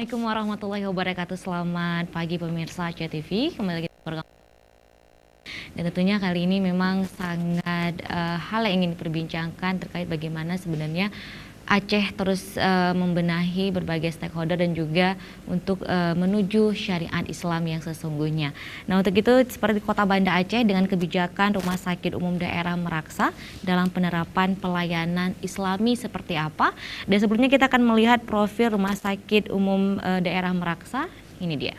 Assalamualaikum warahmatullahi wabarakatuh. Selamat pagi pemirsa Aceh TV. Kembali lagi di program. Dan tentunya kali ini memang sangat hal yang ingin diperbincangkan terkait bagaimana sebenarnya Aceh terus membenahi berbagai stakeholder dan juga untuk menuju syariat Islam yang sesungguhnya. Nah, untuk itu seperti Kota Banda Aceh dengan kebijakan Rumah Sakit Umum Daerah Meraksa dalam penerapan pelayanan Islami seperti apa? Dan sebelumnya kita akan melihat profil Rumah Sakit Umum Daerah Meraksa. Ini dia.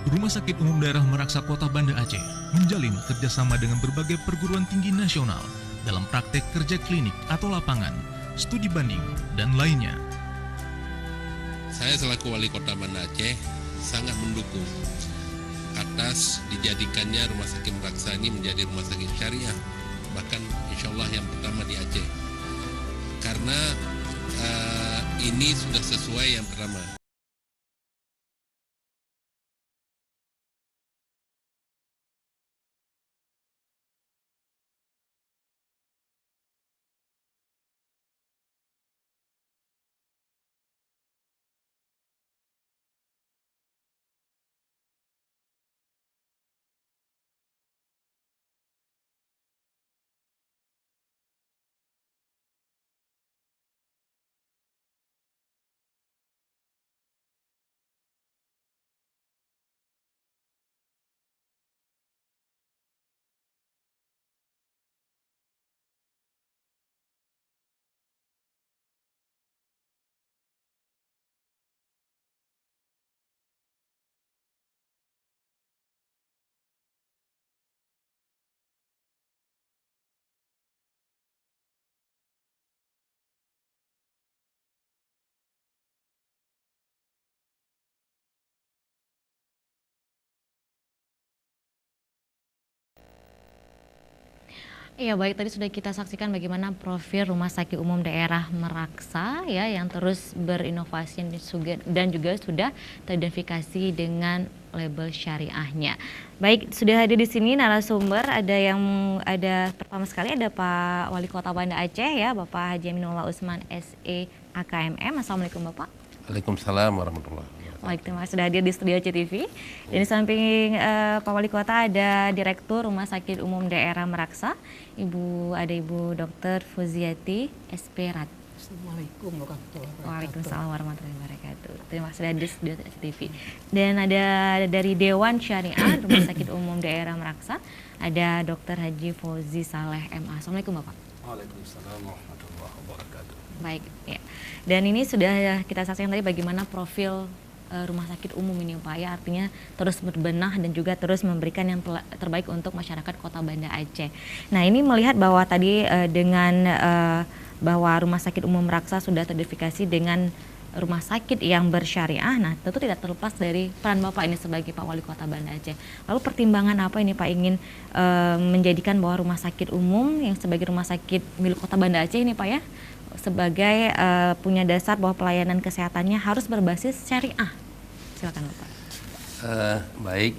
Rumah Sakit Umum Daerah Meraksa Kota Banda Aceh menjalin kerjasama dengan berbagai perguruan tinggi nasional dalam praktek kerja klinik atau lapangan, studi banding, dan lainnya. Saya selaku Wali Kota Banda Aceh sangat mendukung atas dijadikannya Rumah Sakit Meraksa ini menjadi rumah sakit syariah bahkan insya Allah yang pertama di Aceh. Karena ini sudah sesuai yang pertama. Iya baik, tadi sudah kita saksikan bagaimana profil Rumah Sakit Umum Daerah Meraksa ya yang terus berinovasi dan juga sudah teridentifikasi dengan label syariahnya. Baik, sudah hadir di sini narasumber, ada pertama sekali ada Pak Wali Kota Banda Aceh ya, Bapak Haji Aminullah Usman SE AKMM. Assalamualaikum Bapak. Waalaikumsalam warahmatullahi wabarakatuh. Baik, terima kasih sudah hadir di studio CTV. Dan di samping Pak Wali Kota ada Direktur Rumah Sakit Umum Daerah Meraksa, Ibu Dr. Fuziati Esperat. Assalamualaikum warahmatullahi wabarakatuh. Waalaikumsalam warahmatullahi wabarakatuh. Terima kasih sudah hadir di studio CTV. Dan ada dari Dewan Syariah Rumah Sakit Umum Daerah Meraksa, ada Dr. Haji Fauzi Saleh MA. Assalamualaikum Bapak. Waalaikumsalam warahmatullahi wabarakatuh. Baik, ya. Dan ini sudah kita saksikan tadi bagaimana profil rumah sakit umum ini Pak ya, artinya terus berbenah dan juga terus memberikan yang terbaik untuk masyarakat Kota Banda Aceh. Nah ini melihat bahwa tadi dengan bahwa Rumah Sakit Umum Meraksa sudah teridentifikasi dengan rumah sakit yang bersyariah, nah tentu tidak terlepas dari peran Bapak ini sebagai Pak Wali Kota Banda Aceh. Lalu pertimbangan apa ini Pak ingin menjadikan bahwa rumah sakit umum yang sebagai rumah sakit milik Kota Banda Aceh ini Pak ya, sebagai punya dasar bahwa pelayanan kesehatannya harus berbasis syariah. Silakan Bapak. Baik,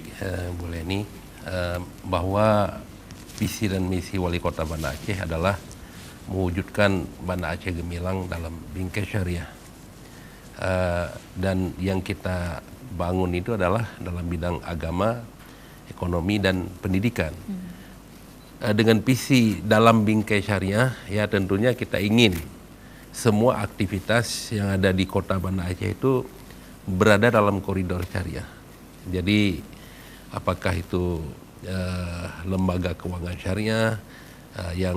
Bu Leni, bahwa visi dan misi Wali Kota Banda Aceh adalah mewujudkan Banda Aceh gemilang dalam bingkai syariah. Dan yang kita bangun itu adalah dalam bidang agama, ekonomi, dan pendidikan. Dengan visi dalam bingkai syariah, ya tentunya kita ingin semua aktivitas yang ada di Kota Banda Aceh itu berada dalam koridor syariah. Jadi apakah itu lembaga keuangan syariah, yang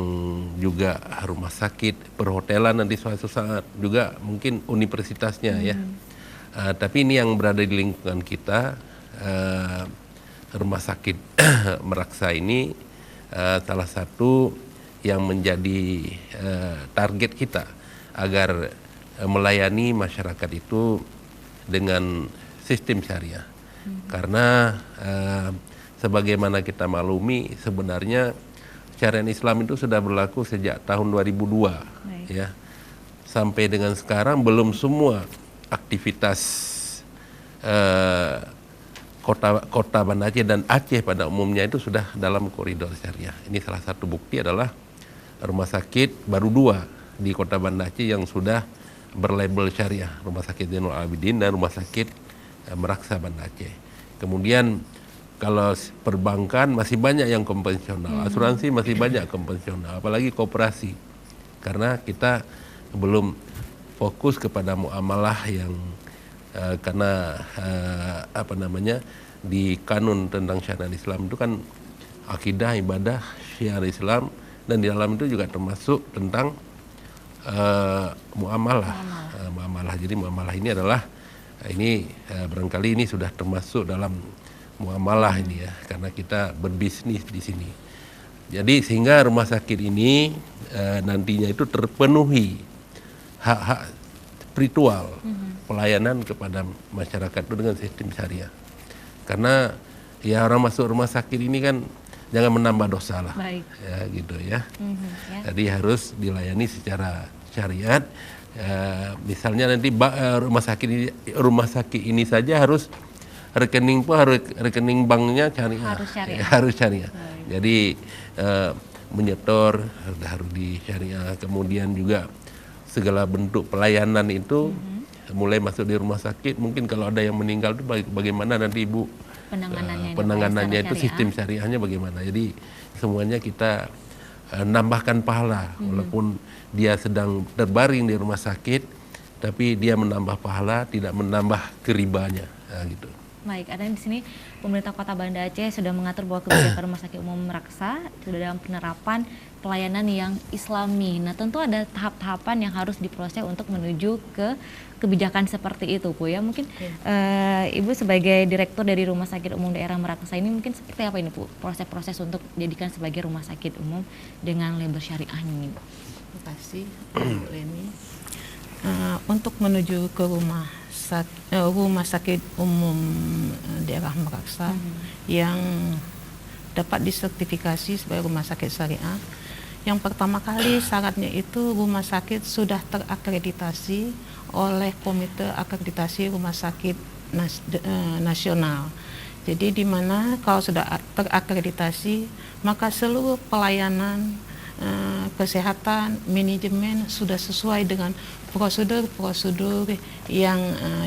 juga rumah sakit, perhotelan nanti suatu saat juga mungkin universitasnya ya. Tapi ini yang berada di lingkungan kita, rumah sakit Meraksa ini salah satu yang menjadi target kita agar melayani masyarakat itu dengan sistem syariah. Karena sebagaimana kita maklumi sebenarnya syariat Islam itu sudah berlaku sejak tahun 2002 ya. Sampai dengan sekarang belum semua aktivitas Kota Banda Aceh dan Aceh pada umumnya itu sudah dalam koridor syariah. Ini salah satu bukti adalah rumah sakit baru 2 di Kota Banda Aceh yang sudah berlabel syariah, Rumah Sakit Zainul Abidin dan Rumah Sakit Meraksa Banda Aceh. Kemudian kalau perbankan masih banyak yang konvensional, asuransi masih banyak konvensional, apalagi koperasi. Karena kita belum fokus kepada muamalah yang karena di kanun tentang syariat Islam itu kan akidah, ibadah, syiar Islam, dan di dalam itu juga termasuk tentang muamalah. Jadi muamalah ini adalah barangkali ini sudah termasuk dalam muamalah ini ya, karena kita berbisnis di sini. Jadi sehingga rumah sakit ini nantinya itu terpenuhi hak-hak spiritual, pelayanan kepada masyarakat itu dengan sistem syariah. Karena ya orang masuk rumah sakit ini kan jangan menambah dosa lah. Baik. Ya gitu ya. Ya. Jadi harus dilayani secara syariat. Misalnya nanti rumah sakit ini saja harus rekening banknya syariah. Harus syariah. Harus syariah. Jadi menyetor harus di syariah. Kemudian juga segala bentuk pelayanan itu mulai masuk di rumah sakit. Mungkin kalau ada yang meninggal itu bagaimana nanti ibu penanganannya itu sistem syariahnya bagaimana. Jadi semuanya kita nambahkan pahala walaupun dia sedang terbaring di rumah sakit, tapi dia menambah pahala, tidak menambah keribanya, gitu. Baik, ada di sini pemerintah Kota Banda Aceh sudah mengatur bahwa kebijakan Rumah Sakit Umum Meraksa sudah dalam penerapan pelayanan yang Islami. Nah, tentu ada tahap-tahapan yang harus diproses untuk menuju ke kebijakan seperti itu, Bu ya. Mungkin Ibu sebagai direktur dari Rumah Sakit Umum Daerah Meraksa ini mungkin seperti apa ini, Bu? Proses-proses untuk dijadikan sebagai rumah sakit umum dengan label syariah ini, Bu. Terima kasih, Bu Leni. Untuk menuju ke rumah sakit umum daerah Meraksa yang dapat disertifikasi sebagai rumah sakit syariah, yang pertama kali syaratnya itu rumah sakit sudah terakreditasi oleh Komite Akreditasi Rumah Sakit Nasional. Jadi di mana kalau sudah terakreditasi, maka seluruh pelayanan kesehatan, manajemen sudah sesuai dengan prosedur-prosedur yang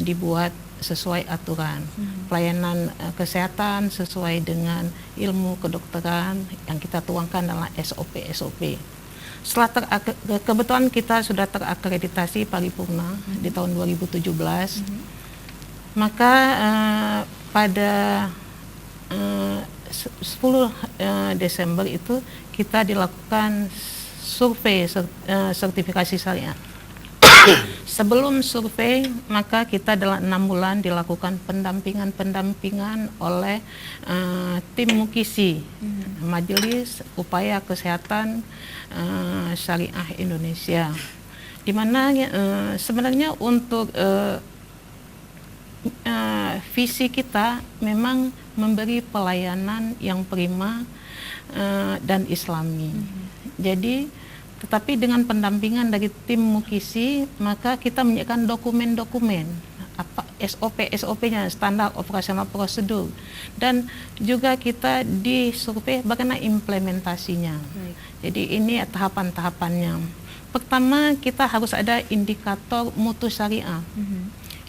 dibuat sesuai aturan. Pelayanan kesehatan sesuai dengan ilmu kedokteran yang kita tuangkan dalam SOP. Setelah kebetulan kita sudah terakreditasi paripurna di tahun 2017, maka pada 10 Desember itu kita dilakukan survei sertifikasi syariah. Sebelum survei, maka kita dalam 6 bulan dilakukan pendampingan oleh tim Mukisi, Majelis Upaya Kesehatan Syariah Indonesia, di mana sebenarnya untuk visi kita memang memberi pelayanan yang prima dan Islami. Jadi tetapi dengan pendampingan dari tim Mukisi, maka kita menyiapkan dokumen-dokumen apa SOP-nya, standar operasional prosedur, dan juga kita disurvei bagaimana implementasinya. Jadi ini tahapan-tahapannya. Pertama, kita harus ada indikator mutu syariah.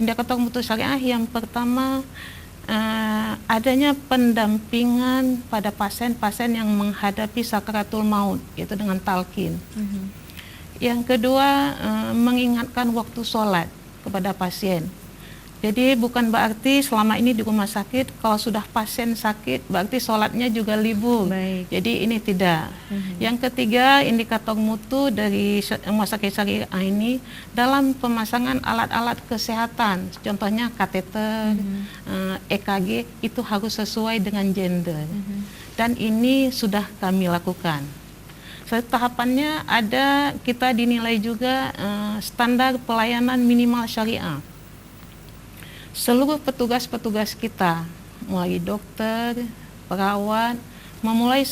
Indikator mutu syariah yang pertama, adanya pendampingan pada pasien-pasien yang menghadapi sakaratul maut, yaitu dengan talqin. Yang kedua, mengingatkan waktu sholat kepada pasien. Jadi bukan berarti selama ini di rumah sakit kalau sudah pasien sakit berarti sholatnya juga libur. Jadi ini tidak. Yang ketiga, indikator mutu dari rumah sakit syariah ini dalam pemasangan alat-alat kesehatan, contohnya kateter, EKG, itu harus sesuai dengan gender. Dan ini sudah kami lakukan. Tahapannya ada, kita dinilai juga standar pelayanan minimal syariah. Seluruh petugas-petugas kita, mulai dokter, perawat, memulai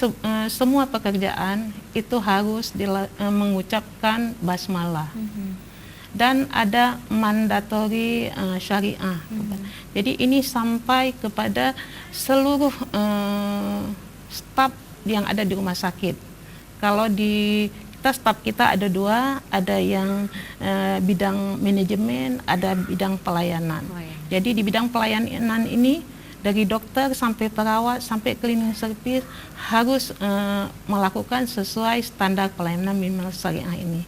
semua pekerjaan itu harus mengucapkan basmalah. Dan ada mandatori syariah. Jadi ini sampai kepada seluruh staf yang ada di rumah sakit. Kalau di staf kita ada 2, ada yang bidang manajemen, ada bidang pelayanan. Jadi di bidang pelayanan ini dari dokter sampai perawat sampai cleaning service harus melakukan sesuai standar pelayanan minimal syariah ini.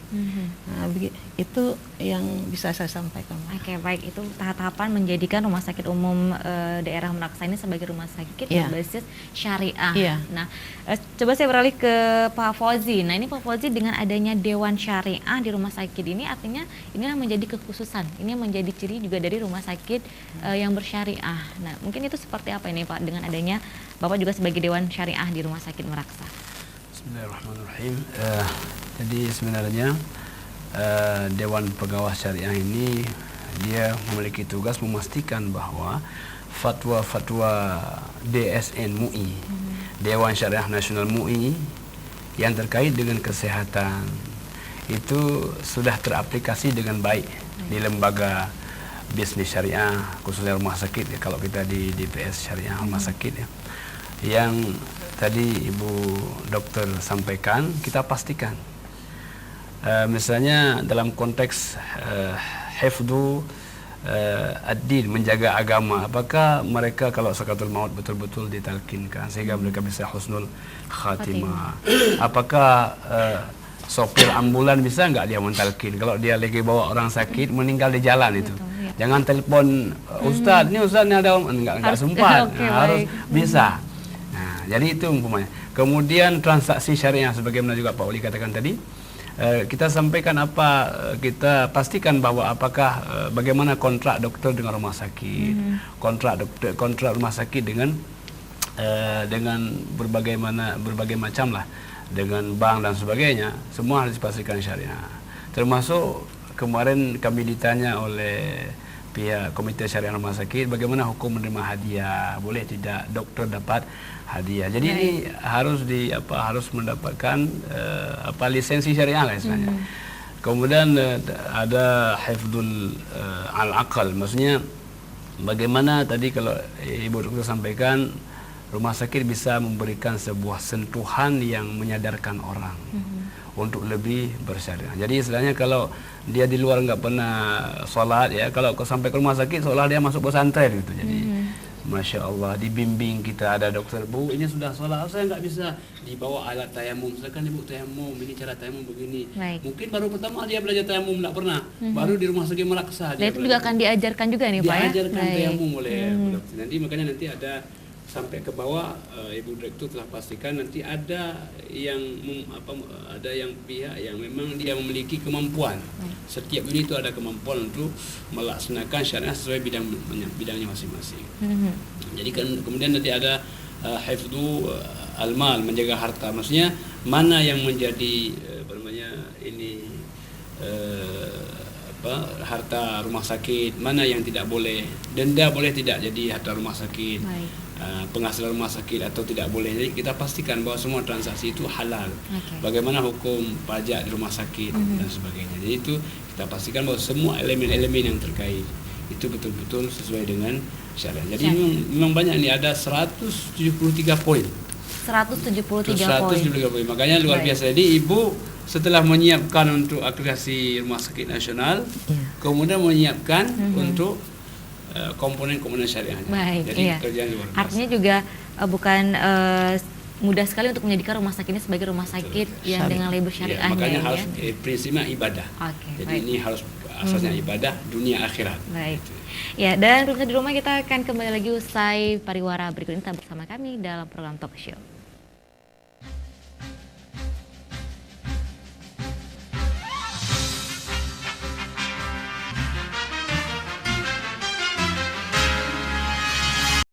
Itu yang bisa saya sampaikan. Oke, baik, itu tahap-tahapan menjadikan Rumah Sakit Umum Daerah Meraksa ini sebagai rumah sakit berbasis syariah. Nah, coba saya beralih ke Pak Fauzi. Nah, ini Pak Fauzi, dengan adanya Dewan Syariah di rumah sakit ini, artinya inilah menjadi kekhususan, ini menjadi ciri juga dari rumah sakit yang bersyariah. Nah, mungkin itu seperti apa ini Pak, dengan adanya Bapak juga sebagai Dewan Syariah di Rumah Sakit Meraksa? Bismillahirrahmanirrahim. Jadi sebenarnya Dewan Pengawas Syariah ini dia memiliki tugas memastikan bahwa fatwa-fatwa DSN MUI, Dewan Syariah Nasional MUI, yang terkait dengan kesehatan itu sudah teraplikasi dengan baik di lembaga bisnis syariah, khususnya rumah sakit ya, kalau kita di DPS syariah rumah sakit ya. Yang tadi Ibu Dokter sampaikan, kita pastikan misalnya dalam konteks hifdzu ad-din, menjaga agama, apakah mereka kalau sakaratul maut betul-betul ditalkinkan sehingga mereka bisa husnul khatimah? Apakah sopir ambulan bisa nggak dia mentalkin kalau dia lagi bawa orang sakit meninggal di jalan itu? Jangan telepon Ustadz, ini Ustadz ini ada nggak sempat, harus bisa. Nah, jadi itu umpamanya. Kemudian transaksi syariah sebagaimana juga Pak Uli katakan tadi, kita sampaikan apa, kita pastikan bahwa apakah bagaimana kontrak dokter dengan rumah sakit, kontrak rumah sakit dengan berbagai macam lah, dengan bank dan sebagainya, semua harus dipastikan syariah. Termasuk kemarin kami ditanya oleh pihak Komite Syariah Rumah Sakit bagaimana hukum menerima hadiah, boleh tidak dokter dapat hadiah. Jadi ini harus mendapatkan lisensi syariah lah istilahnya. Kemudian ada hifdzul al-aqal, maksudnya bagaimana tadi kalau Ibu Dokter sampaikan, rumah sakit bisa memberikan sebuah sentuhan yang menyadarkan orang untuk lebih bersyariah. Jadi istilahnya kalau dia di luar nggak pernah sholat ya, kalau sampai ke rumah sakit seolah dia masuk pesantren gitu. Jadi Masya Allah, dibimbing kita, ada dokter, Bu ini sudah sholat, saya nggak bisa dibawa alat tayamum, silakan Ibu tayamum, ini cara tayamum begini. Baik. Mungkin baru pertama dia belajar tayamum, nggak pernah, baru di rumah sakit meraksa. Dan itu juga akan diajarkan juga nih Pak ya? Diajarkan tayamum oleh dokter. Nanti makanya nanti ada sampai ke bawah, Ibu Direktur telah pastikan nanti ada yang ada yang pihak yang memang dia memiliki kemampuan. Setiap unit itu ada kemampuan untuk melaksanakan syariah sesuai bidangnya masing-masing. Jadi kan kemudian nanti ada hifdzu al-mal, menjaga harta. Maksudnya mana yang menjadi harta rumah sakit, mana yang tidak boleh, denda boleh tidak jadi harta rumah sakit. Penghasilan rumah sakit atau tidak boleh. Jadi kita pastikan bahwa semua transaksi itu halal. Bagaimana hukum pajak di rumah sakit dan sebagainya. Jadi itu kita pastikan bahwa semua elemen-elemen yang terkait itu betul-betul sesuai dengan syariah. Jadi memang banyak nih, ada 173 poin. 173 poin. Makanya luar biasa. Jadi Ibu setelah menyiapkan untuk akreditasi rumah sakit nasional, kemudian menyiapkan untuk komponen-komponen syariahnya. Baik, jadi kerjaan luar biasa. Artinya juga bukan mudah sekali untuk menjadikan rumah sakit ini sebagai rumah sakit yang dengan label syariahnya. Makanya harus prinsipnya ibadah. Jadi ini harus asasnya ibadah dunia akhirat. Baik. Ya, dan pemirsa di rumah, kita akan kembali lagi usai pariwara berikut ini, tetap bersama kami dalam program Talk Show.